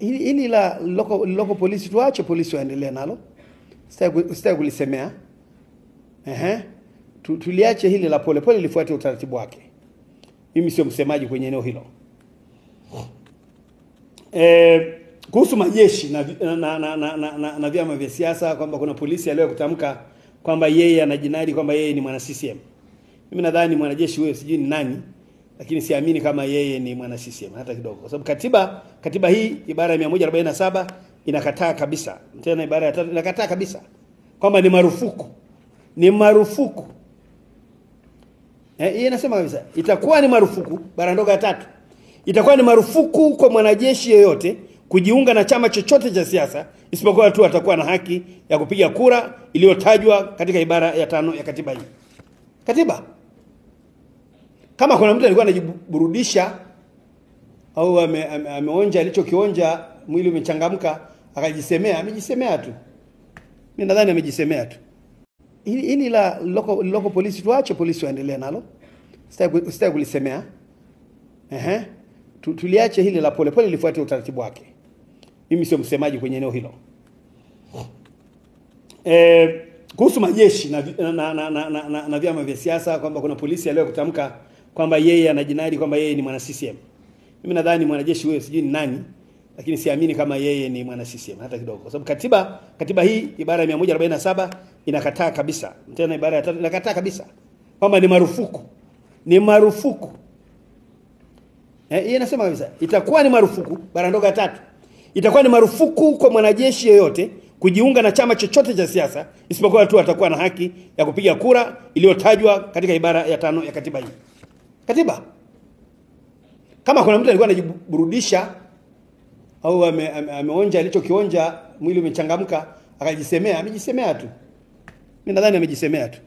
Hili la local polisi tuache polisi waendelee nalo. Sitaki kulisemea. Tuliache hili la pole lifuate utaratibu wake. Mimi sio msemaji kwenye eneo hilo. Kuhusu majeshi na vyama vya siasa kwamba kuna polisi aliye kutamka kwamba yeye anajinadi kwamba yeye ni mwana CCM. Mimi nadhani mwanajeshi huyo sijui ni nani, lakini siamini kama yeye ni mwana CCM hata kidogo. Kwa sababu katiba hii ibara ya 147 inakataa kabisa. Tena ibara ya 3 inakataa kabisa kwamba ni marufuku. Ni marufuku. Hii inasema kabisa itakuwa ni marufuku, bara ndogo ya 3. Itakuwa ni marufuku kwa mwanajeshi yeyote kujiunga na chama chochote cha siasa isipokuwa tu atakuwa na haki ya kupiga kura iliyotajwa katika ibara ya 5 ya katiba hii. Katiba. Kama kuna mtu alikuwa anajiburudisha au ameonja alichokionja, mwili umechangamka, akajisemea, amejisemea tu. Mimi nadhani amejisemea tu. Hili la local polisi tuache polisi waendelee nalo. Sitaki kulisemea. Tuliache hili la pole lifuate utaratibu wake. Mimi sio msemaji kwenye eneo hilo. Kuhusu majeshi na vyama vya siasa kwamba kuna polisi aliye kutamka kwamba yeye anajinadi kwamba yeye ni mwana CCM. Mimi nadhani mwanajeshi huyo sijui ni nani, lakini siamini kama yeye ni mwana CCM hata kidogo. Kwa sababu katiba hii ibara ya 147 inakataa kabisa. Tena ibara ya 3 inakataa kabisa kwamba ni marufuku. Ni marufuku. Hii inasema kabisa itakuwa ni marufuku, bara ndogo ya 3. Itakuwa ni marufuku kwa mwanajeshi yeyote kujiunga na chama chochote cha siasa isipokuwa tu atakuwa na haki ya kupiga kura iliyotajwa katika ibara ya 5 ya katiba hii. Katiba. Kama kuna mtu alikuwa anajiburudisha au ameonja alichokionja, mwili umechangamka, akajisemea, amejisemea tu. Mimi nadhani amejisemea tu.